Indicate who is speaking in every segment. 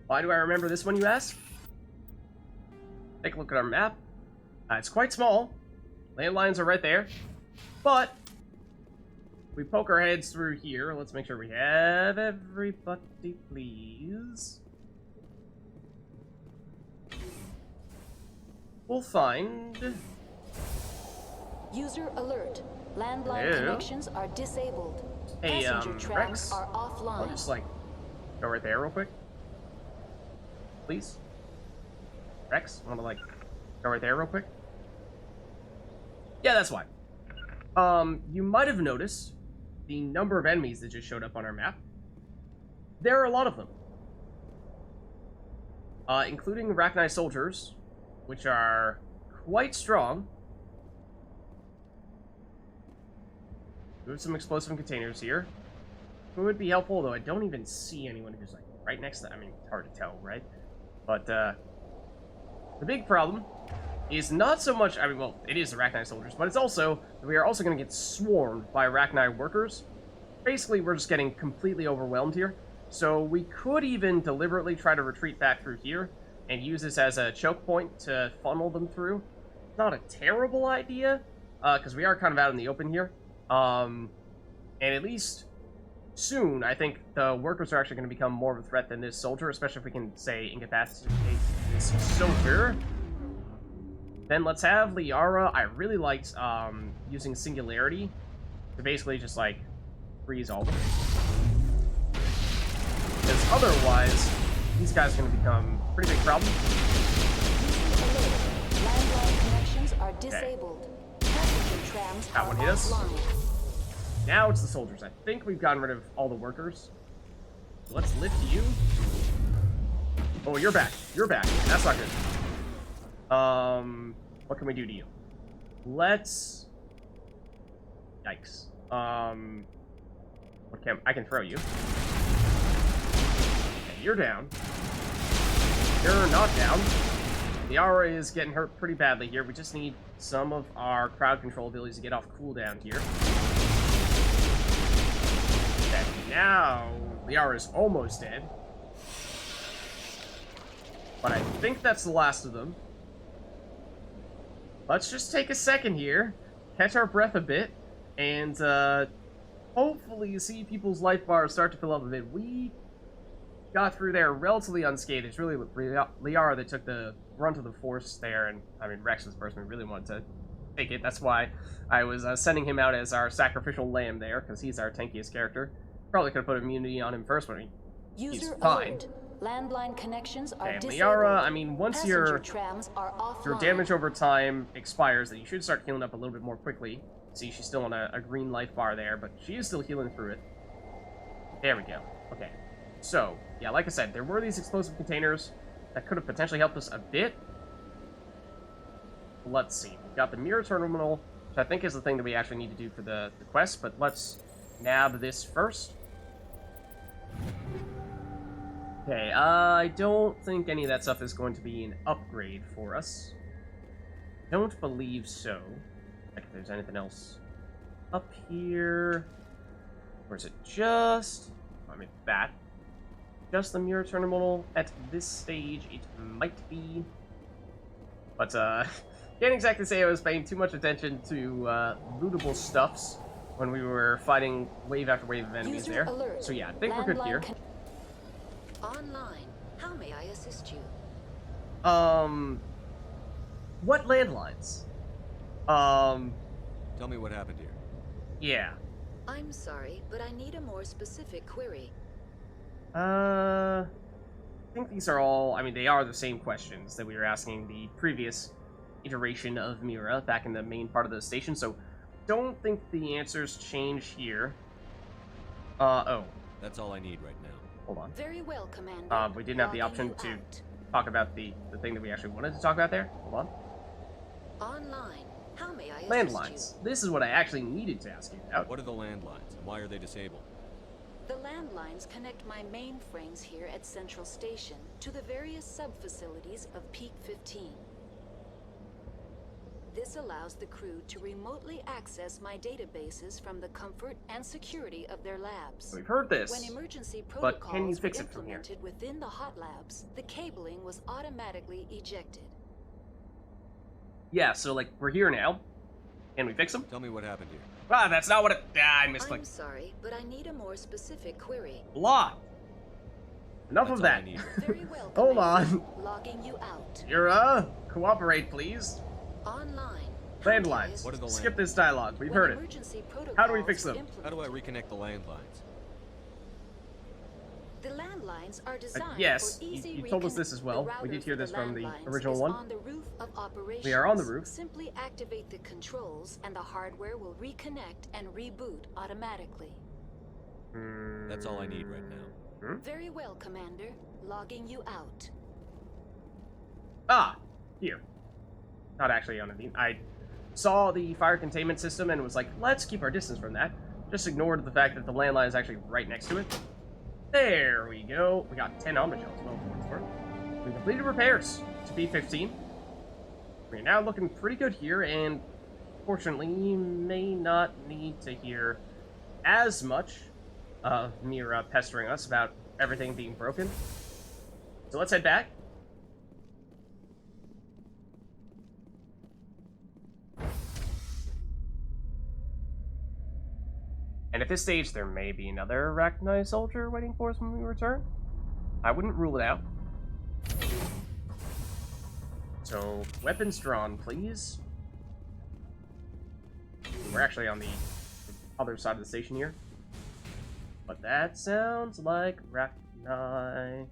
Speaker 1: Why do I remember this one, you ask? Take a look at our map. It's quite small. Landlines are right there. But we poke our heads through here. Let's make sure we have everybody, please. We'll find...
Speaker 2: User alert. Landline connections are disabled.
Speaker 1: Hey,
Speaker 2: Passenger trams
Speaker 1: Rex?
Speaker 2: are offline.
Speaker 1: I'll just, like, go right there real quick. Please? Rex, wanna, like, go right there real quick? Yeah, that's why. You might have noticed the number of enemies that just showed up on our map. There are a lot of them. Including Arachnai soldiers, which are quite strong. We have some explosive containers here. It would be helpful, though I don't even see anyone who's, like, right next to... I mean, it's hard to tell, right? But, the big problem is not so much... I mean, well, it is Arachnai soldiers, but it's also that we are also going to get swarmed by Arachnai workers. Basically, we're just getting completely overwhelmed here. So we could even deliberately try to retreat back through here and use this as a choke point to funnel them through. Not a terrible idea, because we are kind of out in the open here. And at least soon, I think the workers are actually going to become more of a threat than this soldier, especially if we can, say, incapacitate this soldier. Then let's have Liara. I really liked using Singularity to basically just, like, freeze all of them. Because otherwise, these guys are going to become a pretty big problem.
Speaker 2: Landline connections are disabled. Passenger trams
Speaker 1: that
Speaker 2: are
Speaker 1: one hit us.
Speaker 2: offline.
Speaker 1: Now it's the soldiers. I think we've gotten rid of all the workers. Let's lift you. Oh, you're back. You're back. That's not good. What can we do to you? Let's... Yikes. What can... I can throw you. Okay, you're down. You're not down. The aura is getting hurt pretty badly here. We just need some of our crowd control abilities to get off cooldown here. Okay, now the aura is almost dead. But I think that's the last of them. Let's just take a second here, catch our breath a bit, and hopefully see people's life bars start to fill up a bit. We got through there relatively unscathed. It's really Liara that took the brunt of the force there, and I mean, Rex was the person who really wanted to take it. That's why I was sending him out as our sacrificial lamb there, because he's our tankiest character. Probably could have put immunity on him first, but he's fine.
Speaker 2: Alert. Landline connections are disabled.
Speaker 1: Liara, I mean, once your
Speaker 2: trams are offline.
Speaker 1: Your damage over time expires, then you should start healing up a little bit more quickly. See, she's still on a green life bar there, but she is still healing through it. There we go. Okay. So, yeah, like I said, there were these explosive containers that could have potentially helped us a bit. Let's see. We've got the mirror terminal, which I think is the thing that we actually need to do for the quest, but let's nab this first. Okay, I don't think any of that stuff is going to be an upgrade for us. Don't believe so. Like if there's anything else up here. Or is it just... I mean, that. Just the mirror terminal. At this stage, it might be. But, can't exactly say I was paying too much attention to, lootable stuffs when we were fighting wave after wave of enemies there.
Speaker 2: Alert.
Speaker 1: So yeah, I think we're good here.
Speaker 2: Online. How may I assist you?
Speaker 1: What landlines?
Speaker 3: Tell me what happened here.
Speaker 1: Yeah.
Speaker 2: I'm sorry, but I need a more specific query.
Speaker 1: I think these are all, I mean, they are the same questions that we were asking the previous iteration of Mira back in the main part of the station, so don't think the answers change here. Oh.
Speaker 3: That's all I need right now.
Speaker 1: Hold on.
Speaker 2: Very well, Commander.
Speaker 1: We didn't have the option to talk about the thing that we actually wanted to talk about there. Hold on.
Speaker 2: Online. How may I assist
Speaker 1: Landlines.
Speaker 2: you?
Speaker 1: This is what I actually needed to ask you about.
Speaker 3: What are the landlines, and why are they disabled?
Speaker 2: The landlines connect my mainframes here at Central Station to the various sub-facilities of Peak 15. This allows the crew to remotely access my databases from the comfort and security of their labs.
Speaker 1: We've heard this.
Speaker 2: When emergency
Speaker 1: but can you
Speaker 2: protocols
Speaker 1: fix
Speaker 2: were
Speaker 1: it from here?
Speaker 2: implemented within the hot labs, the cabling was automatically ejected.
Speaker 1: Yeah, so like we're here now. Can we fix them?
Speaker 3: Tell me what happened here.
Speaker 1: Ah, that's not what it. Ah, I
Speaker 2: I'm
Speaker 1: misclicked.
Speaker 2: sorry, but I need a more specific query.
Speaker 1: Blah. Enough
Speaker 3: That's
Speaker 1: of
Speaker 3: all
Speaker 1: that.
Speaker 3: I need.
Speaker 2: Very well,
Speaker 1: Hold
Speaker 2: Commander.
Speaker 1: on.
Speaker 2: Logging you out.
Speaker 1: Cooperate, please.
Speaker 2: Online.
Speaker 1: Landlines.
Speaker 3: What are the
Speaker 1: Skip
Speaker 3: landlines?
Speaker 1: this dialogue. We've
Speaker 2: When
Speaker 1: heard it.
Speaker 2: emergency
Speaker 1: How do we
Speaker 2: protocols
Speaker 1: fix
Speaker 2: were
Speaker 1: them?
Speaker 3: How do I
Speaker 2: implemented,
Speaker 3: reconnect the landlines?
Speaker 2: The landlines are designed
Speaker 1: yes,
Speaker 2: for easy
Speaker 1: you told us this as well.
Speaker 2: The
Speaker 1: We did
Speaker 2: router
Speaker 1: hear
Speaker 2: for
Speaker 1: this from the
Speaker 2: landlines
Speaker 1: original
Speaker 2: is
Speaker 1: one.
Speaker 2: On the roof of operations.
Speaker 1: We are on the roof.
Speaker 2: Simply activate the controls, and the hardware will reconnect and reboot automatically.
Speaker 3: That's all I need right now.
Speaker 2: Very well, Commander. Logging you out.
Speaker 1: Ah, here. Not actually on it. I saw the fire containment system and was like, let's keep our distance from that. Just ignored the fact that the landline is actually right next to it. There we go. We got 10 armor shells. Well, for what it's worth. We completed repairs to P-15. We're now looking pretty good here, and fortunately, you may not need to hear as much of Mira pestering us about everything being broken. So let's head back. And at this stage, there may be another Arachnite soldier waiting for us when we return. I wouldn't rule it out. So, weapons drawn, please. We're actually on the other side of the station here. But that sounds like Arachnite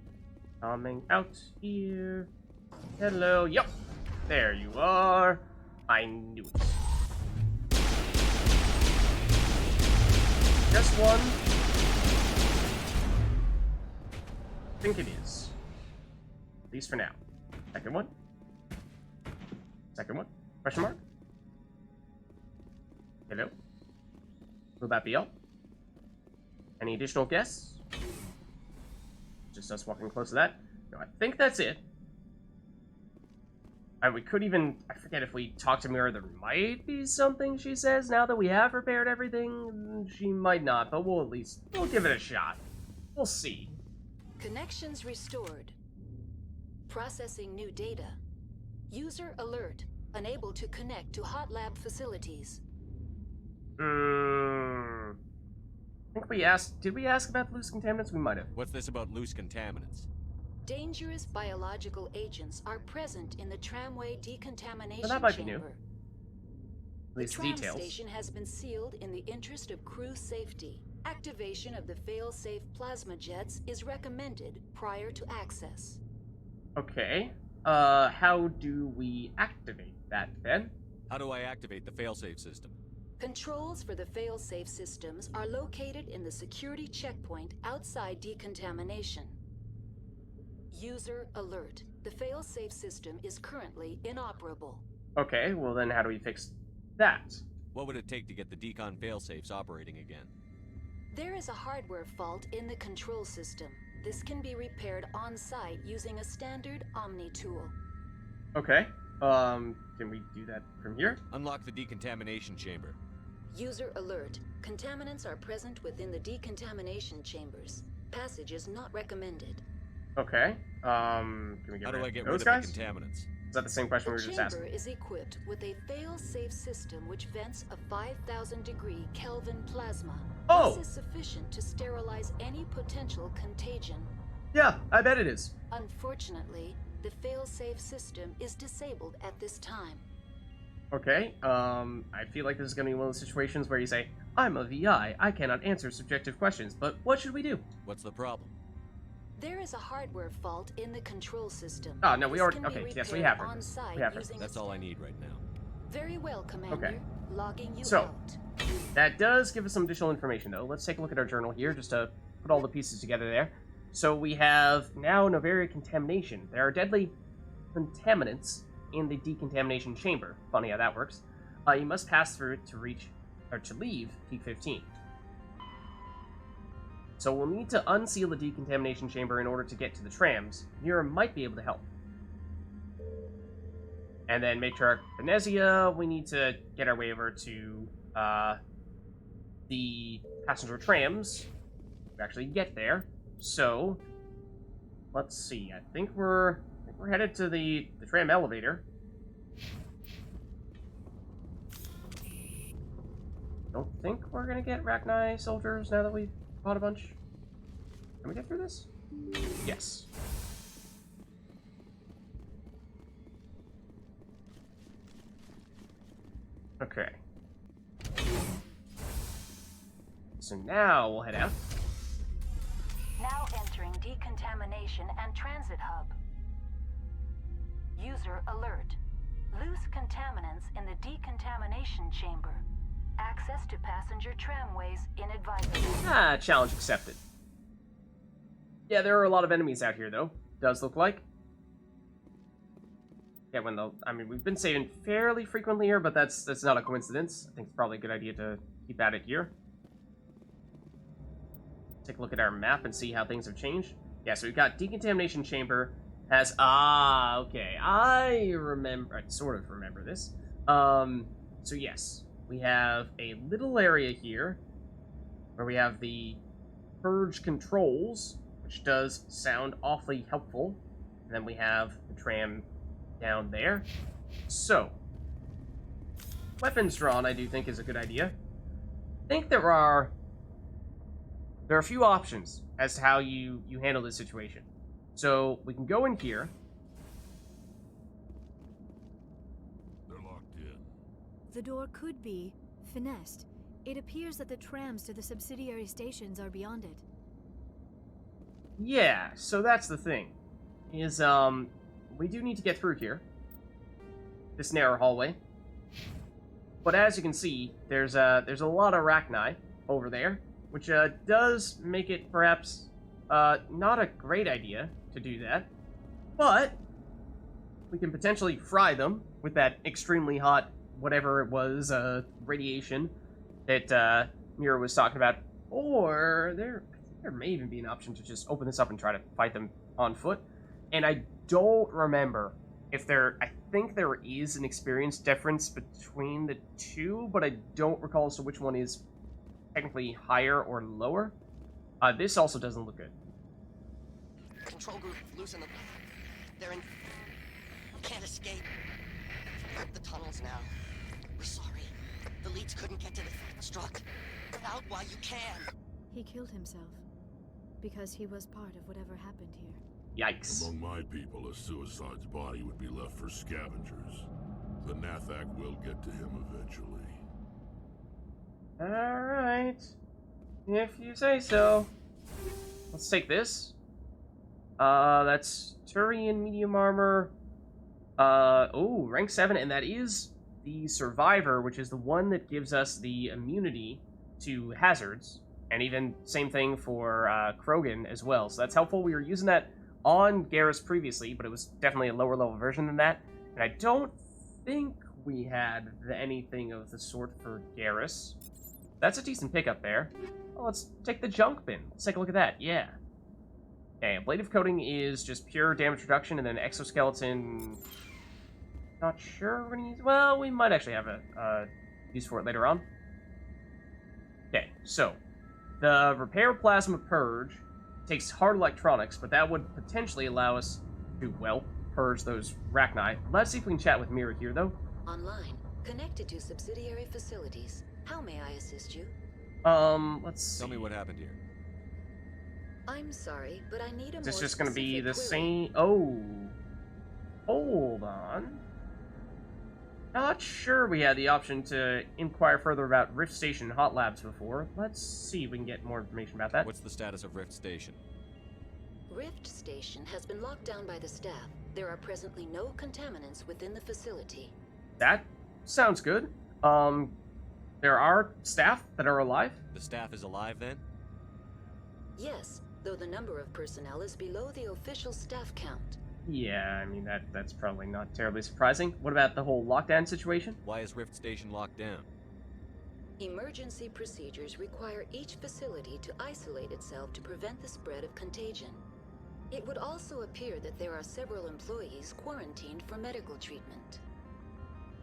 Speaker 1: coming out here. Hello, yup. There you are. I knew it. Just one. I think it is. At least for now. Second one. Second one. Question mark? Hello? Will that be all? Any additional guests? Just us walking close to that? No, I think that's it. And we could even, I forget if we talk to Mira, there might be something she says now that we have repaired everything. She might not, but we'll give it a shot. We'll see.
Speaker 2: Connections restored. Processing new data. User alert. Unable to connect to hot lab facilities.
Speaker 1: I think we asked, did we ask about loose contaminants? We might have.
Speaker 3: What's this about loose contaminants?
Speaker 2: Dangerous biological agents are present in the tramway decontamination
Speaker 1: Well, that might be
Speaker 2: chamber.
Speaker 1: new. At
Speaker 2: The
Speaker 1: least
Speaker 2: tram
Speaker 1: details.
Speaker 2: station has been sealed in the interest of crew safety. Activation of the fail-safe plasma jets is recommended prior to access.
Speaker 1: Okay. How do we activate that then?
Speaker 3: How do I activate the failsafe system?
Speaker 2: Controls for the fail-safe systems are located in the security checkpoint outside decontamination. User alert. The fail-safe system is currently inoperable.
Speaker 1: Okay, well then how do we fix that?
Speaker 3: What would it take to get the decon failsafes operating again?
Speaker 2: There is a hardware fault in the control system. This can be repaired on-site using a standard Omni tool.
Speaker 1: Okay. Can we do that from here?
Speaker 3: Unlock the decontamination chamber.
Speaker 2: User alert. Contaminants are present within the decontamination chambers. Passage is not recommended.
Speaker 1: Okay. Can we get
Speaker 3: How do I
Speaker 1: rid
Speaker 3: get
Speaker 1: of
Speaker 3: rid
Speaker 1: those
Speaker 3: of
Speaker 1: guys?
Speaker 3: the contaminants?
Speaker 1: Is that the same question we
Speaker 2: The
Speaker 1: were just
Speaker 2: chamber
Speaker 1: asking?
Speaker 2: is equipped with a fail-safe system which vents a 5,000-degree Kelvin plasma.
Speaker 1: Oh!
Speaker 2: This is sufficient to sterilize any potential contagion.
Speaker 1: Yeah, I bet it is.
Speaker 2: Unfortunately, the fail-safe system is disabled at this time.
Speaker 1: Okay, I feel like this is going to be one of those situations where you say, I'm a VI, I cannot answer subjective questions, but what should we do?
Speaker 3: What's the problem?
Speaker 2: There is a hardware fault in the control system.
Speaker 1: Oh, no, we
Speaker 2: This
Speaker 1: already-
Speaker 2: can be
Speaker 1: okay, yes, we
Speaker 2: repaired
Speaker 1: have heard this.
Speaker 2: on-site
Speaker 1: We have heard
Speaker 2: using
Speaker 3: That's
Speaker 2: a
Speaker 3: all I need right now.
Speaker 2: Very well, Commander.
Speaker 1: Okay.
Speaker 2: Logging you
Speaker 1: So-
Speaker 2: out.
Speaker 1: That does give us some additional information, though. Let's take a look at our journal here, just to put all the pieces together there. So we have now Novaria contamination. There are deadly contaminants in the decontamination chamber. Funny how that works. You must pass through it to reach, or to leave P-15. So we'll need to unseal the decontamination chamber in order to get to the trams. Mira might be able to help. And then matriarch Venezia, we need to get our way over to the passenger trams. We actually get there. So let's see. I think we're headed to the tram elevator. Don't think we're gonna get Rachni soldiers now that we've bought a bunch. Can we get through this? Yes. Okay. So now we'll head out.
Speaker 2: Now entering decontamination and transit hub. User alert. Loose contaminants in the decontamination chamber. Access to passenger tramways inadvisable.
Speaker 1: Challenge accepted. Yeah, there are a lot of enemies out here, though. Does look like. Yeah, I mean, we've been saving fairly frequently here, but that's not a coincidence. I think it's probably a good idea to keep at it here. Take a look at our map and see how things have changed. Yeah, so we've got decontamination chamber has okay. I sort of remember this. So yes, we have a little area here where we have the purge controls, which does sound awfully helpful. And then we have the tram down there. So weapons drawn, I do think, is a good idea. I think there are a few options as to how you handle this situation. So we can go in here.
Speaker 4: They're locked in.
Speaker 5: The door could be finessed. It appears that the trams to the subsidiary stations are beyond it.
Speaker 1: Yeah, so that's the thing. Is we do need to get through here. This narrow hallway. But as you can see, there's a lot of Rachni over there, which does make it perhaps not a great idea to do that. But we can potentially fry them with that extremely hot, whatever it was, radiation that Mira was talking about. Or there may even be an option to just open this up and try to fight them on foot. And I don't remember if I think there is an experience difference between the two, but I don't recall as to which one is technically higher or lower. This also doesn't look good.
Speaker 6: Control group, loosen them. They're in... Can't escape. The tunnels now. We're sorry. The leads couldn't get to the struck. Get out while you can.
Speaker 5: He killed himself because he was part of whatever happened here.
Speaker 1: Yikes.
Speaker 4: Among my people, a suicide's body would be left for scavengers. The Nathak will get to him eventually.
Speaker 1: Alright. If you say so. Let's take this. That's Turian medium armor. Rank 7, and that is the Survivor, which is the one that gives us the immunity to hazards. And even same thing for Krogan as well. So that's helpful. We were using that on Garrus previously, but it was definitely a lower level version than that. And I don't think we had anything of the sort for Garrus. That's a decent pickup there. Well, let's take the junk bin. Let's take a look at that. Yeah. Okay, ablative coating is just pure damage reduction, and then exoskeleton... Not sure we're gonna use... Well, we might actually have a use for it later on. Okay, so the repair plasma purge takes hard electronics, but that would potentially allow us to, well, purge those Rachni. Let's see if we can chat with Mira here, though.
Speaker 2: Online, connected to subsidiary facilities. How may I assist you?
Speaker 1: Let's see.
Speaker 3: Tell me what happened here.
Speaker 2: I'm sorry, but I need a
Speaker 1: Is this
Speaker 2: more
Speaker 1: just gonna be the
Speaker 2: specific
Speaker 1: same... Oh. Hold on. Not sure we had the option to inquire further about Rift Station Hot Labs before. Let's see if we can get more information about that.
Speaker 3: What's the status of Rift Station?
Speaker 2: Rift Station has been locked down by the staff. There are presently no contaminants within the facility.
Speaker 1: That sounds good. There are staff that are alive?
Speaker 3: The staff is alive then?
Speaker 2: Yes, though the number of personnel is below the official staff count.
Speaker 1: Yeah, I mean, that's probably not terribly surprising. What about the whole lockdown situation?
Speaker 3: Why is Rift Station locked down?
Speaker 2: Emergency procedures require each facility to isolate itself to prevent the spread of contagion. It would also appear that there are several employees quarantined for medical treatment.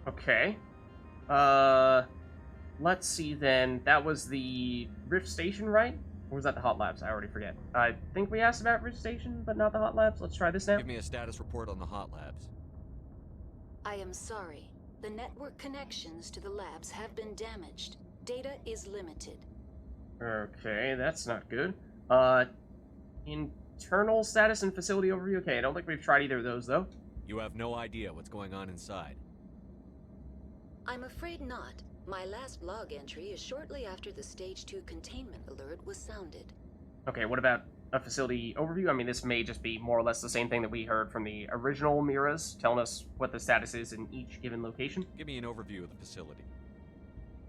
Speaker 1: Okay. Let's see then. That was the Rift Station, right? Or was that the Hot Labs? I already forget. I think we asked about Rift Station, but not the Hot Labs. Let's try this now.
Speaker 3: Give me a status report on the hot labs.
Speaker 2: I am sorry. The network connections to the labs have been damaged. Data is limited.
Speaker 1: Okay, that's not good. Internal status and facility overview. Okay, I don't think we've tried either of those, though.
Speaker 3: You have no idea what's going on inside.
Speaker 2: I'm afraid not. My last log entry is shortly after the Stage 2 containment alert was sounded.
Speaker 1: Okay, what about a facility overview? I mean, this may just be more or less the same thing that we heard from the original Miras, telling us what the status is in each given location.
Speaker 3: Give me an overview of the facility.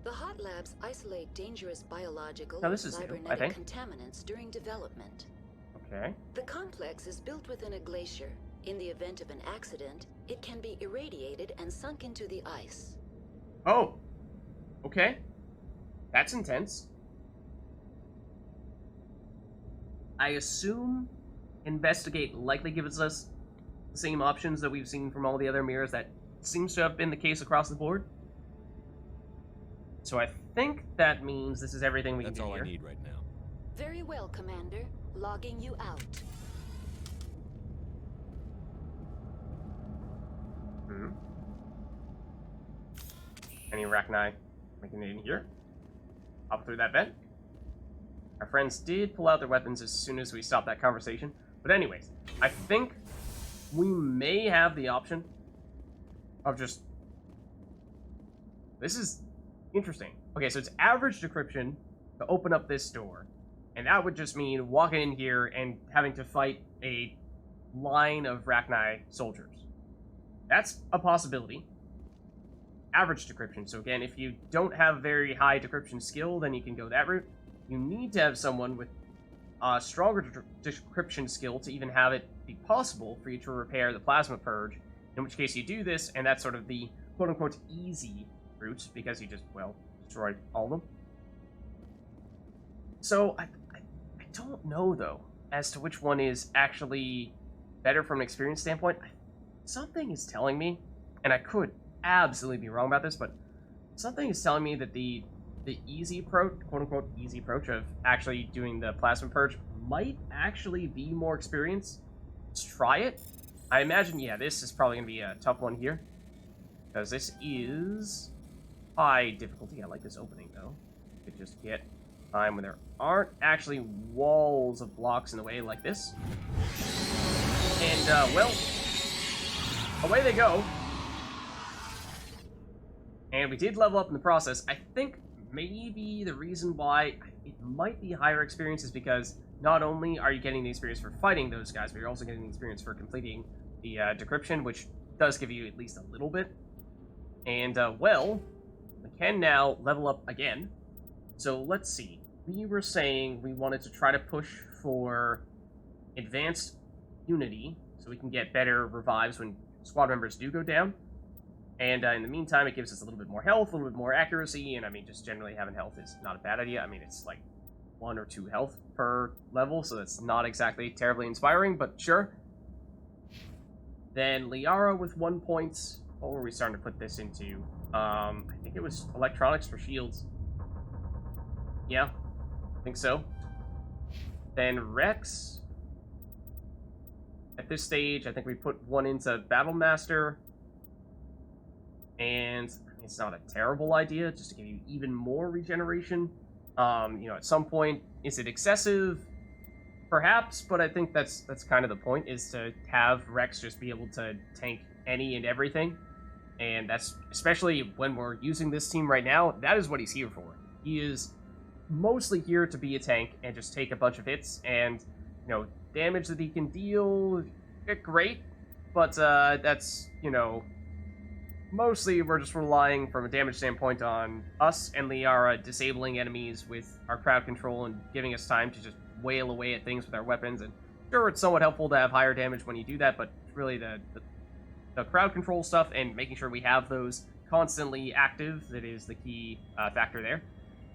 Speaker 2: The hot labs isolate dangerous biological
Speaker 1: Now,
Speaker 2: and
Speaker 1: this is new, I
Speaker 2: cybernetic
Speaker 1: think.
Speaker 2: contaminants during development.
Speaker 1: Okay.
Speaker 2: The complex is built within a glacier. In the event of an accident, it can be irradiated and sunk into the ice.
Speaker 1: Oh! Okay. That's intense. I assume investigate likely gives us the same options that we've seen from all the other mirrors. That seems to have been the case across the board. So I think that means this is everything we
Speaker 3: That's
Speaker 1: can do
Speaker 3: all
Speaker 1: here.
Speaker 3: I need right now.
Speaker 2: Very well, Commander. Logging you out.
Speaker 1: Any Arachni making it in here? Hop through that vent. Our friends did pull out their weapons as soon as we stopped that conversation. But anyways, I think we may have the option of just... This is interesting. Okay, so it's average decryption to open up this door. And that would just mean walking in here and having to fight a line of Arachni soldiers. That's a possibility. Average decryption. So again, if you don't have very high decryption skill, then you can go that route. You need to have someone with a stronger decryption skill to even have it be possible for you to repair the plasma purge, in which case you do this, and that's sort of the quote-unquote easy route, because you just, well, destroyed all of them. So, I don't know, though, as to which one is actually better from an experience standpoint. Something is telling me, and I could absolutely be wrong about this, but something is telling me that the easy approach, quote-unquote easy approach of actually doing the plasma purge might actually be more experience. Let's try it. I imagine, yeah, this is probably going to be a tough one here, because this is high difficulty. I like this opening, though. You could just get time when there aren't actually walls of blocks in the way like this. And, well, away they go. And we did level up in the process. I think maybe the reason why it might be higher experience is because not only are you getting the experience for fighting those guys, but you're also getting the experience for completing the decryption, which does give you at least a little bit. And, well, we can now level up again. So let's see. We were saying we wanted to try to push for advanced unity, so we can get better revives when squad members do go down. And in the meantime, it gives us a little bit more health, a little bit more accuracy, and I mean, just generally having health is not a bad idea. I mean, it's like 1 or 2 health per level, so that's not exactly terribly inspiring, but sure. Then Liara with 1 point. What were we starting to put this into? I think it was electronics for shields. Yeah, I think so. Then Rex. At this stage, I think we put 1 into Battle Master. And it's not a terrible idea, just to give you even more regeneration. You know, at some point, is it excessive? Perhaps, but I think that's kind of the point, is to have Rex just be able to tank any and everything. And that's, especially when we're using this team right now, that is what he's here for. He is mostly here to be a tank and just take a bunch of hits, and, you know, damage that he can deal, great, but that's, you know, mostly we're just relying from a damage standpoint on us and Liara disabling enemies with our crowd control and giving us time to just wail away at things with our weapons. And sure, it's somewhat helpful to have higher damage when you do that, but really the crowd control stuff and making sure we have those constantly active, that is the key factor there.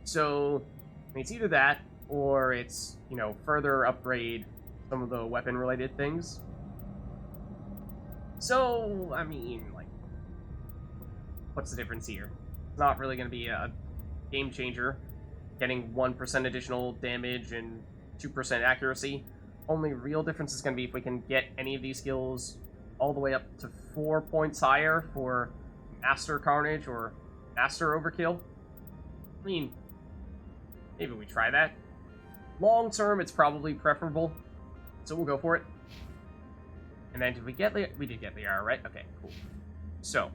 Speaker 1: So I mean, it's either that, or it's, you know, further upgrade some of the weapon-related things. So, I mean, like, what's the difference here? It's not really going to be a game changer. Getting 1% additional damage and 2% accuracy. Only real difference is going to be if we can get any of these skills all the way up to 4 points higher for Master Carnage or Master Overkill. I mean, maybe we try that. Long term, it's probably preferable, so we'll go for it. And then did we get we did get Liara, right? Okay, cool. So,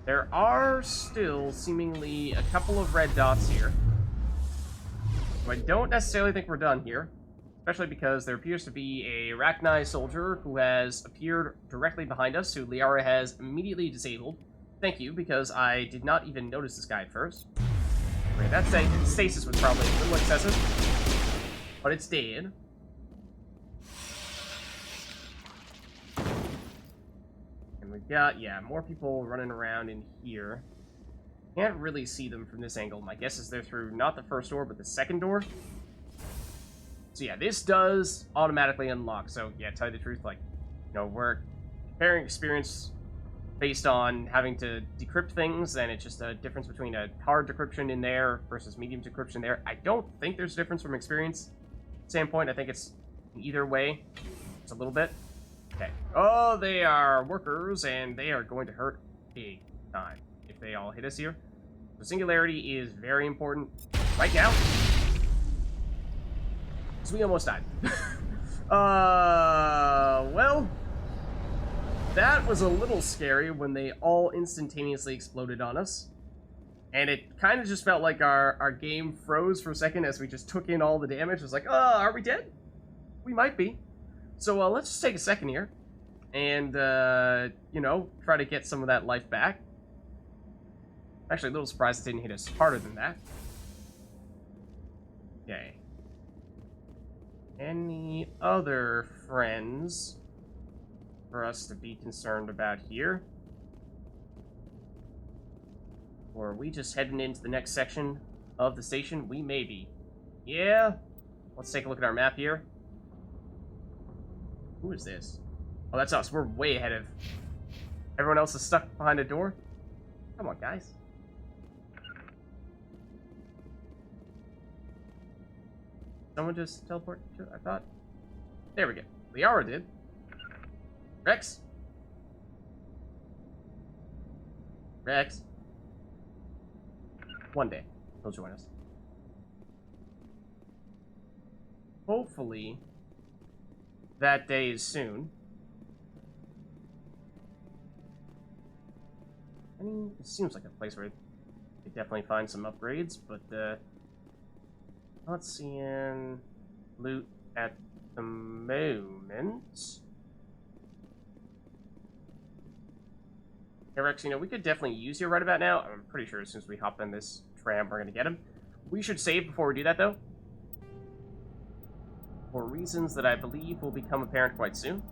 Speaker 1: there are still seemingly a couple of red dots here. So I don't necessarily think we're done here. Especially because there appears to be a Arachnai soldier who has appeared directly behind us, who Liara has immediately disabled. Thank you, because I did not even notice this guy at first. Okay, that stasis was probably a little excessive, but it's dead. And we've got, yeah, more people running around in here. Can't really see them from this angle. My guess is they're through not the first door, but the second door. So yeah, this does automatically unlock. So yeah, tell you the truth, like, you know, we're comparing experience based on having to decrypt things, and it's just a difference between a hard decryption in there versus medium decryption there. I don't think there's a difference from experience standpoint. I think it's either way. It's a little bit. Okay. Oh, they are workers, and they are going to hurt big time if they all hit us here. So singularity is very important right now. So we almost died. Well, that was a little scary when they all instantaneously exploded on us. And it kind of just felt like our game froze for a second as we just took in all the damage. It was like, are we dead? We might be. So let's just take a second here and, you know, try to get some of that life back. Actually, a little surprised it didn't hit us harder than that. Okay. Any other friends for us to be concerned about here? Or are we just heading into the next section of the station? We may be. Yeah. Let's take a look at our map here. Who is this? Oh, that's us. We're way ahead of... Everyone else is stuck behind a door? Come on, guys. Someone just teleport to, I thought. There we go. Liara did. Rex. Rex. One day, he'll join us. Hopefully, that day is soon. I mean, it seems like a place where you could definitely find some upgrades, but, not seeing loot at the moment. Hey Rex, you know, we could definitely use you right about now. I'm pretty sure as soon as we hop in this tram, we're gonna get him. We should save before we do that, though. For reasons that I believe will become apparent quite soon.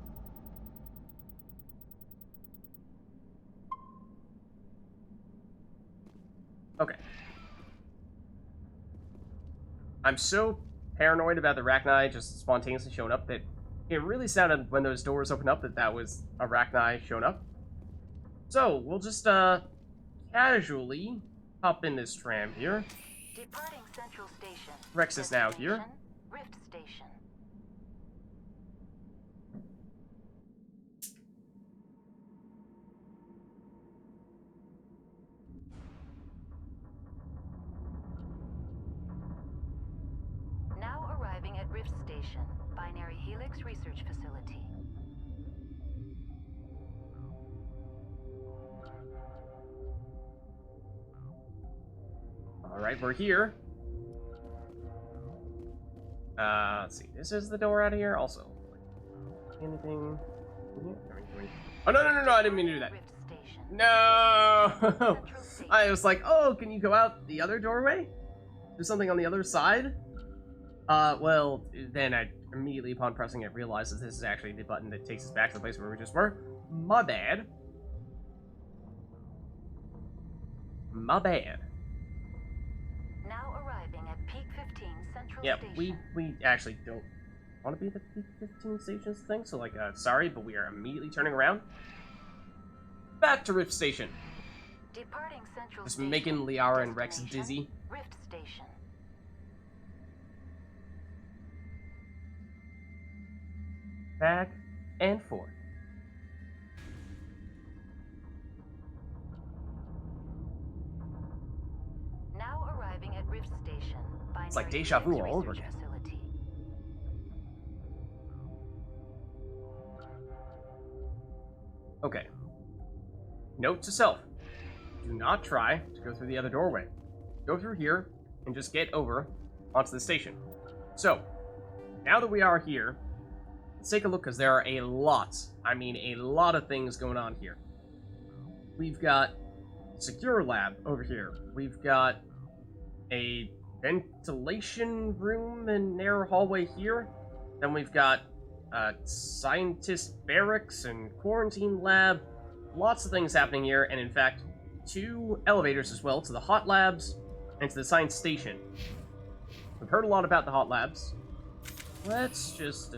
Speaker 1: Okay. I'm so paranoid about the Arachnai just spontaneously showing up that it really sounded when those doors opened up that was Arachnai showing up. So, we'll just, casually hop in this tram here.
Speaker 2: Departing Central Station.
Speaker 1: Rex is now here.
Speaker 2: Destination, Rift Station. Now arriving at Rift Station, Binary Helix Research Facility.
Speaker 1: Alright, we're here. Let's see. This is the door out of here. Also, anything? Oh, no, I didn't mean to do that.
Speaker 2: Rift Station.
Speaker 1: No! I was like, oh, can you go out the other doorway? There's something on the other side? Well, then I immediately, upon pressing it, realized that this is actually the button that takes us back to the place where we just were. My bad. My bad.
Speaker 2: Now arriving at Peak 15 Central
Speaker 1: Yeah,
Speaker 2: Station.
Speaker 1: we actually don't want to be the Peak 15 stations thing, so, like, sorry, but we are immediately turning around. Back to Rift Station.
Speaker 2: Departing Central
Speaker 1: Just
Speaker 2: Station.
Speaker 1: making Liara and Rex
Speaker 2: Destination,
Speaker 1: dizzy.
Speaker 2: Rift Station.
Speaker 1: Back and forth.
Speaker 2: Now arriving at Rift Station.
Speaker 1: It's like
Speaker 2: Binary
Speaker 1: deja vu
Speaker 2: Physics
Speaker 1: all over
Speaker 2: Research
Speaker 1: again.
Speaker 2: Facility.
Speaker 1: Okay. Note to self. Do not try to go through the other doorway. Go through here and just get over onto the station. So, now that we are here, let's take a look because there are a lot, I mean a lot of things going on here. We've got secure lab over here. We've got a ventilation room and narrow hallway here. Then we've got scientist barracks and quarantine lab. Lots of things happening here, and in fact, 2 elevators as well to the hot labs and to the science station. We've heard a lot about the hot labs. Let's just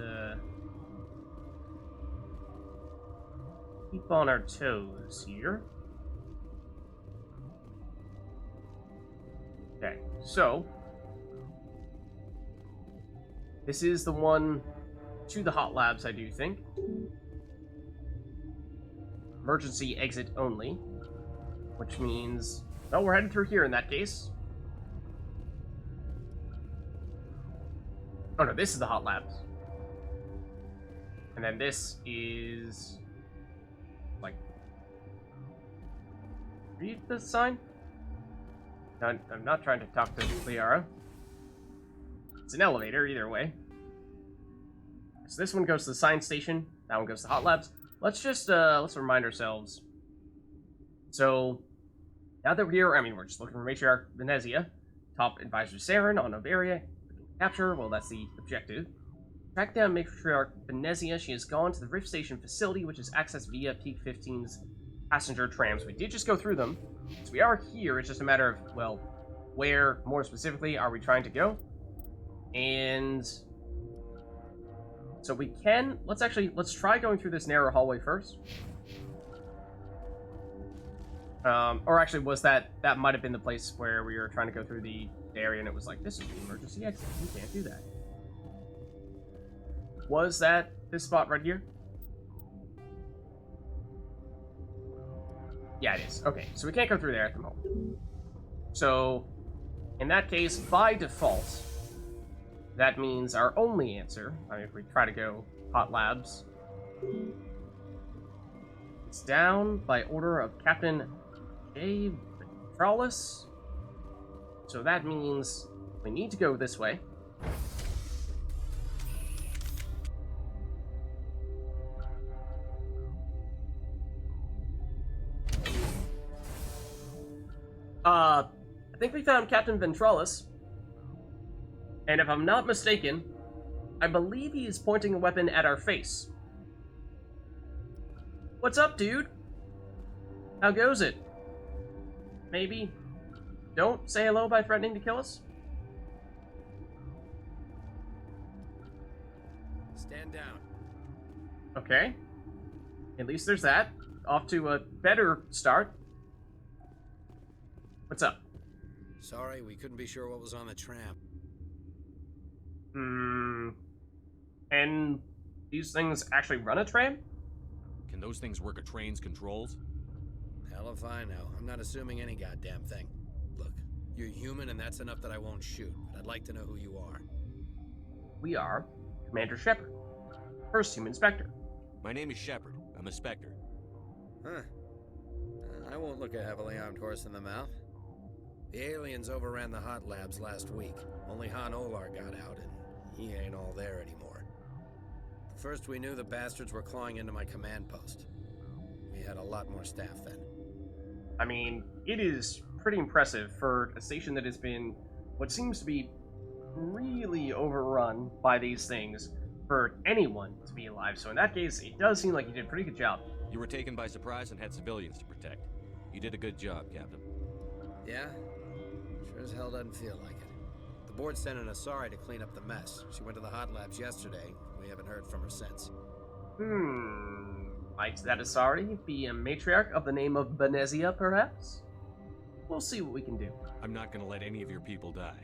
Speaker 1: keep on our toes here. Okay, so this is the one to the hot labs, I do think. Emergency exit only, which means, well, we're heading through here in that case. Oh no, this is the hot labs. And then this is, like, read the sign? No, I'm not trying to talk to Liara. It's an elevator, either way. So this one goes to the science station. That one goes to hot labs. Let's just, let's remind ourselves. So, now that we're here, I mean, we're just looking for Matriarch Venezia. Top Advisor Saren on Novaria. Capture, well, that's the objective. Track down Matriarch Venezia. She has gone to the Rift Station facility, which is accessed via Peak 15's passenger trams. We did just go through them. So we are here. It's just a matter of, well, where, more specifically, are we trying to go? And so we can, let's try going through this narrow hallway first. Or actually, was that might have been the place where we were trying to go through the area and it was like, this is the emergency exit. You can't do that. Was that this spot right here? Yeah, it is. Okay, so we can't go through there at the moment. So, in that case, by default, that means our only answer, I mean, if we try to go hot labs, it's down by order of Captain J. Ventralis. So that means we need to go this way. I think we found Captain Ventralis. And if I'm not mistaken, I believe he is pointing a weapon at our face. What's up, dude? How goes it? Maybe don't say hello by threatening to kill us?
Speaker 7: Stand down.
Speaker 1: Okay. At least there's that. Off to a better start. What's up?
Speaker 7: Sorry, we couldn't be sure what was on the tram.
Speaker 1: And these things actually run a tram?
Speaker 3: Can those things work a train's controls?
Speaker 7: Hell if I know. I'm not assuming any goddamn thing. Look, you're human and that's enough that I won't shoot, but I'd like to know who you are.
Speaker 1: We are Commander Shepard, first human Spectre.
Speaker 3: My name is Shepard. I'm a Spectre.
Speaker 7: Huh. I won't look a heavily armed horse in the mouth. The aliens overran the hot labs last week. Only Han Olar got out, and he ain't all there anymore. First we knew the bastards were clawing into my command post. We had a lot more staff then.
Speaker 1: I mean, it is pretty impressive for a station that has been what seems to be really overrun by these things for anyone to be alive. So in that case, it does seem like you did a pretty good job.
Speaker 3: You were taken by surprise and had civilians to protect. You did a good job, Captain.
Speaker 7: Yeah? Sure as hell doesn't feel like it. The board sent an Asari to clean up the mess. She went to the hot labs yesterday. We haven't heard from her since.
Speaker 1: Might that Asari be a matriarch of the name of Benezia, perhaps? We'll see what we can do.
Speaker 3: I'm not gonna let any of your people die.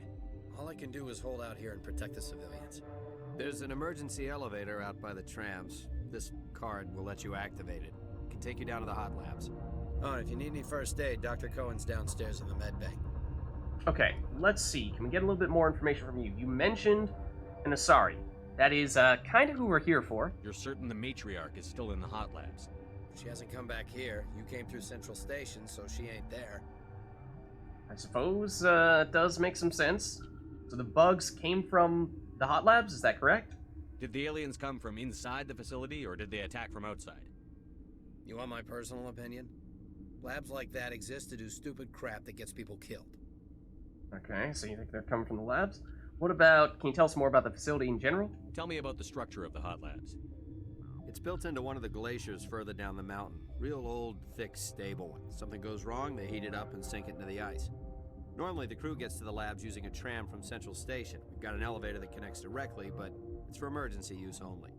Speaker 7: All I can do is hold out here and protect the civilians.
Speaker 8: There's an emergency elevator out by the trams. This card will let you activate it. It can take you down to the hot labs.
Speaker 7: Oh, and if you need any first aid, Dr. Cohen's downstairs in the med bay.
Speaker 1: Okay, let's see. Can we get a little bit more information from you? You mentioned an Asari. That is kind of who we're here for.
Speaker 3: You're certain the matriarch is still in the hot labs?
Speaker 7: She hasn't come back here. You came through Central Station, so she ain't there.
Speaker 1: I suppose it does make some sense. So the bugs came from the hot labs, is that correct?
Speaker 3: Did the aliens come from inside the facility, or did they attack from outside?
Speaker 7: You want my personal opinion? Labs like that exist to do stupid crap that gets people killed.
Speaker 1: Okay, so you think they're coming from the labs? What about, can you tell us more about the facility in general?
Speaker 3: Tell me about the structure of the hot labs.
Speaker 8: It's built into one of the glaciers further down the mountain. Real old, thick, stable one. Something goes wrong, they heat it up and sink it into the ice. Normally, the crew gets to the labs using a tram from Central Station. We've got an elevator that connects directly, but it's for emergency use only.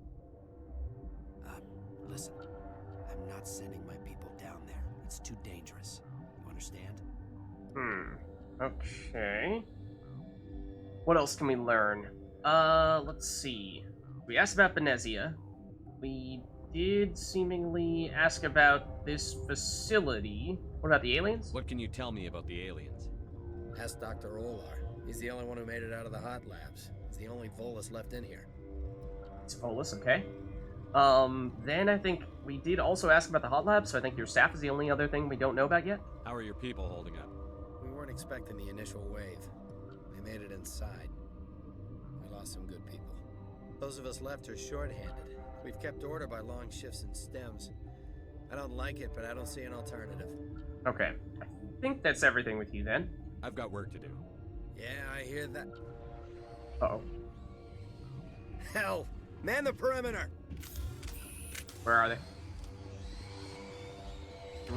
Speaker 7: Listen, I'm not sending my people down there. It's too dangerous. You understand?
Speaker 1: Okay. What else can we learn? Let's see. We asked about Benezia. We did seemingly ask about this facility. What about the aliens?
Speaker 3: What can you tell me about the aliens?
Speaker 7: Ask Dr. Olar. He's the only one who made it out of the hot labs. He's the only Volus left in here.
Speaker 1: It's Volus, okay. Then I think we did also ask about the hot labs, so I think your staff is the only other thing we don't know about yet.
Speaker 3: How are your people holding up?
Speaker 7: We weren't expecting the initial wave. They made it inside. We lost some good people. Those of us left are short-handed. We've kept order by long shifts and stems. I don't like it, but I don't see an alternative.
Speaker 1: Okay. I think that's everything with you then.
Speaker 3: I've got work to do.
Speaker 7: Yeah, I hear that.
Speaker 1: Uh-oh.
Speaker 7: Hell! Man the perimeter!
Speaker 1: Where are they?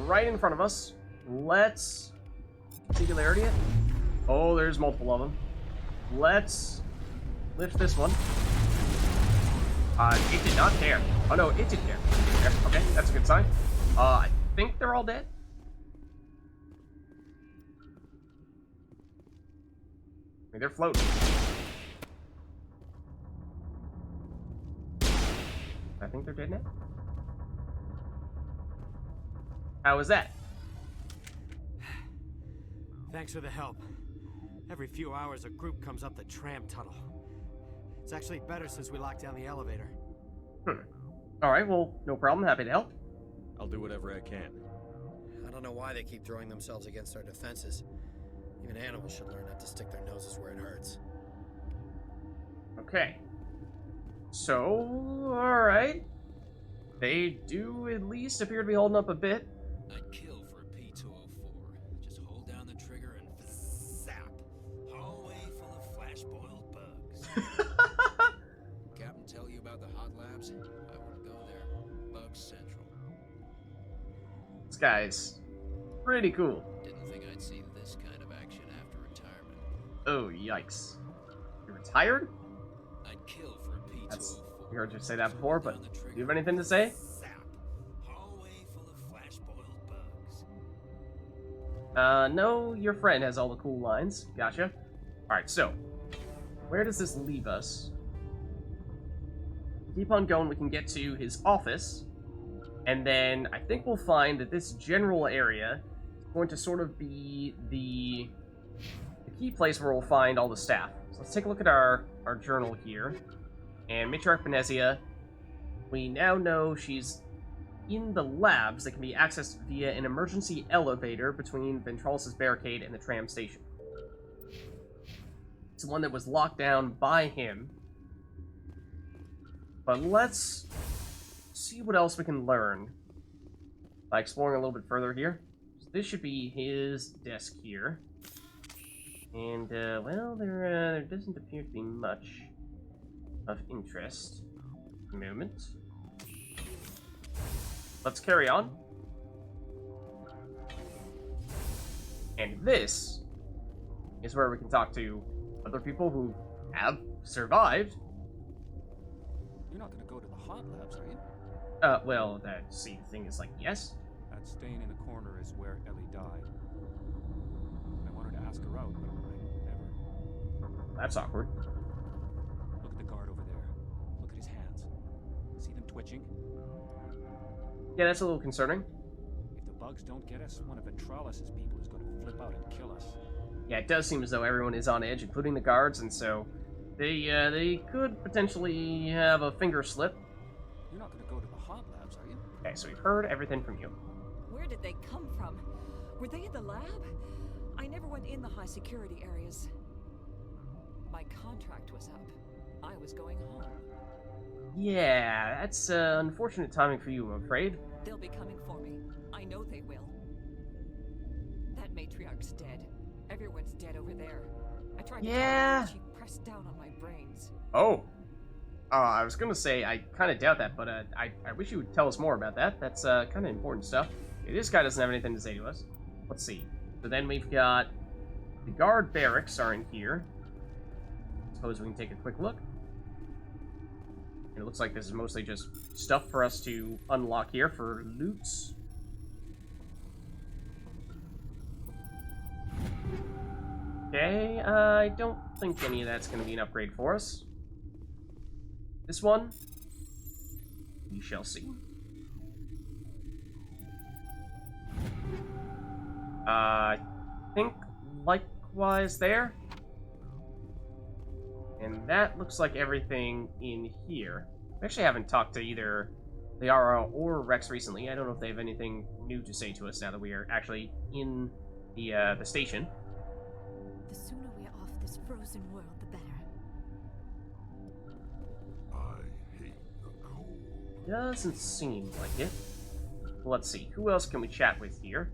Speaker 1: Right in front of us. Let's... Singularity it. Oh, there's multiple of them. Let's lift this one. It did not care. Oh no, it did care. It did care. Okay, that's a good sign. I think they're all dead. I mean, they're floating. I think they're dead now. How was that?
Speaker 9: Thanks for the help. Every few hours, a group comes up the tram tunnel. It's actually better since we locked down the elevator.
Speaker 1: Alright, well, no problem. Happy to help.
Speaker 3: I'll do whatever I can.
Speaker 7: I don't know why they keep throwing themselves against our defenses. Even animals should learn not to stick their noses where it hurts.
Speaker 1: Okay. So, alright. They do at least appear to be holding up a bit.
Speaker 10: I'd kill for a P-204. Just hold down the trigger and zap. Hallway full of flash-boiled bugs. Captain tell you about the hot labs? I wouldn't go there. Bug Central.
Speaker 1: This guy's pretty cool.
Speaker 10: Didn't think I'd see this kind of action after retirement.
Speaker 1: Oh, yikes. You're retired?
Speaker 10: I'd kill for a P-204.
Speaker 1: You heard you say that before, but do you have anything to say?
Speaker 10: Zap. Hallway full of flash-boiled bugs.
Speaker 1: No, your friend has all the cool lines. Gotcha. Alright, so, where does this leave us? Keep on going, we can get to his office, and then I think we'll find that this general area is going to sort of be the key place where we'll find all the staff. So let's take a look at our journal here. And Matriarch Benezia, we now know she's in the labs that can be accessed via an emergency elevator between Ventralis' barricade and the tram station. It's the one that was locked down by him. But let's see what else we can learn by exploring a little bit further here. So this should be his desk here. And, well, there doesn't appear to be much of interest at the moment. Let's carry on. And this is where we can talk to other people who have survived.
Speaker 11: You're not gonna go to the hot labs, are you?
Speaker 1: Well, that see, the thing is like, yes.
Speaker 11: That stain in the corner is where Ellie died. I wanted to ask her out, but I never.
Speaker 1: That's awkward.
Speaker 11: Look at the guard over there. Look at his hands. See them twitching?
Speaker 1: Yeah, that's a little concerning.
Speaker 11: If the bugs don't get us, one of Ventralis's people is going to flip out and kill us.
Speaker 1: Yeah, it does seem as though everyone is on edge, including the guards, and so they could potentially have a finger slip.
Speaker 11: You're not going to go to the hot labs, are you?
Speaker 1: Okay, so we've heard everything from you.
Speaker 12: Where did they come from? Were they in the lab? I never went in the high security areas. My contract was up. I was going home.
Speaker 1: Yeah, that's unfortunate timing for you, I'm afraid.
Speaker 12: They'll be coming for me. I know they will. That matriarch's dead. Everyone's dead over there. I tried to tell her, but she pressed down on my brains.
Speaker 1: Oh. I was gonna say, I kind of doubt that, but I wish you would tell us more about that. That's kind of important stuff. Okay, this guy doesn't have anything to say to us. Let's see. So then we've got the guard barracks are in here. Suppose we can take a quick look. It looks like this is mostly just stuff for us to unlock here for loots. Okay, I don't think any of that's going to be an upgrade for us. This one, we shall see. I think likewise there. And that looks like everything in here. We actually haven't talked to either Liara or Rex recently. I don't know if they have anything new to say to us now that we are actually in the station.
Speaker 5: The sooner we're off this frozen world, the better.
Speaker 4: I hate the cold.
Speaker 1: Doesn't seem like it. Let's see, who else can we chat with here?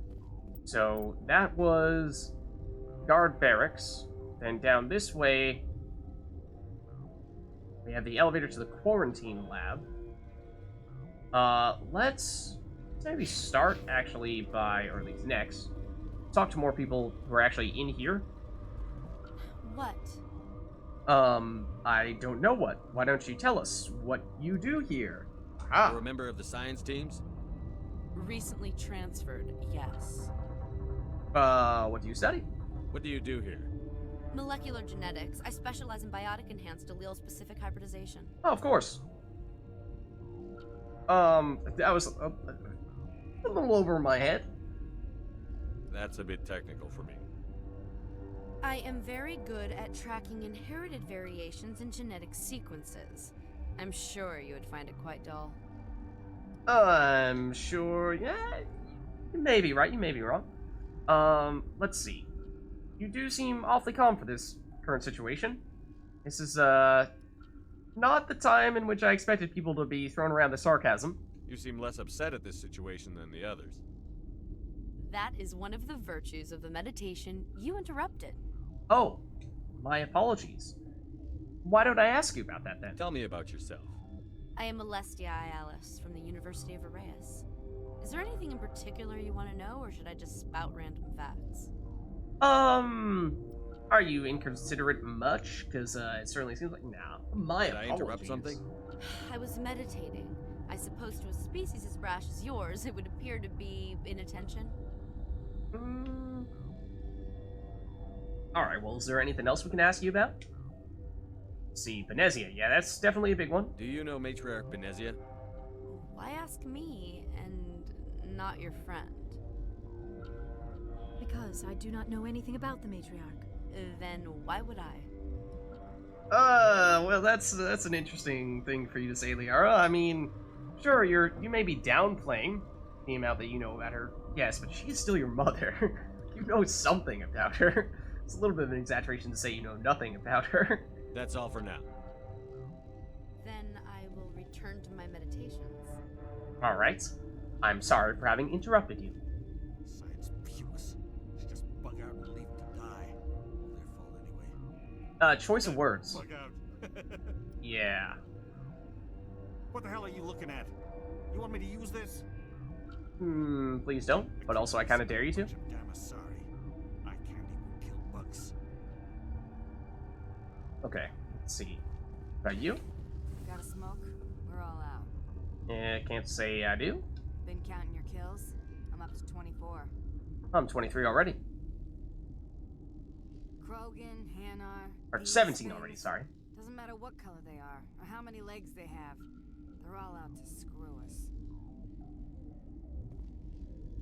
Speaker 1: So that was guard barracks. Then down this way, we have the elevator to the quarantine lab. Let's maybe start actually by, or at least next, talk to more people who are actually in here.
Speaker 5: What?
Speaker 1: I don't know what. Why don't you tell us what you do here?
Speaker 3: You're a member of the science teams?
Speaker 13: Recently transferred, yes.
Speaker 1: What do you study?
Speaker 3: What do you do here?
Speaker 13: Molecular genetics. I specialize in biotic-enhanced allele-specific hybridization.
Speaker 1: Oh, of course. That was a little over my head.
Speaker 3: That's a bit technical for me.
Speaker 13: I am very good at tracking inherited variations in genetic sequences. I'm sure you would find it quite dull.
Speaker 1: I'm sure, yeah, you may be right, you may be wrong. Let's see. You do seem awfully calm for this current situation. This is, not the time in which I expected people to be throwing around the sarcasm.
Speaker 3: You seem less upset at this situation than the others.
Speaker 13: That is one of the virtues of the meditation you interrupted.
Speaker 1: Oh, my apologies. Why don't I ask you about that then?
Speaker 3: Tell me about yourself.
Speaker 13: I am Alestia Alice from the University of Arrayas. Is there anything in particular you want to know, or should I just spout random facts?
Speaker 1: Are you inconsiderate much? Because, it certainly seems like, nah, my
Speaker 3: Did I interrupt something?
Speaker 13: I was meditating. I suppose to a species as brash as yours, it would appear to be inattention.
Speaker 1: Alright, well, is there anything else we can ask you about? Let's see, Benezia. Yeah, that's definitely a big one.
Speaker 3: Do you know Matriarch Benezia?
Speaker 13: Why ask me, and not your friend?
Speaker 5: Because I do not know anything about the matriarch.
Speaker 13: Then why would I?
Speaker 1: Well, that's an interesting thing for you to say, Liara. I mean, sure, you may be downplaying the amount that you know about her. Yes, but she is still your mother. You know something about her. It's a little bit of an exaggeration to say you know nothing about her.
Speaker 3: That's all for now.
Speaker 13: Then I will return to my meditations.
Speaker 1: Alright. I'm sorry for having interrupted you.
Speaker 10: Science pukes. Should just bug out and leave to die. All their fault anyway.
Speaker 1: Choice of words.
Speaker 10: Bug out.
Speaker 1: Yeah.
Speaker 10: What the hell are you looking at? You want me to use this?
Speaker 1: Please don't. But also, I kind of dare you to.
Speaker 10: Damn sorry. I can't even kill bugs.
Speaker 1: Okay, let's see. About you?
Speaker 13: Got a smoke? We're all out.
Speaker 1: I can't say I do.
Speaker 13: Been counting your kills? I'm up to 24.
Speaker 1: I'm 23 already.
Speaker 13: Krogan, Hanar...
Speaker 1: Or
Speaker 13: these
Speaker 1: 17 already,
Speaker 13: things,
Speaker 1: sorry.
Speaker 13: Doesn't matter what color they are, or how many legs they have. They're all out to screw.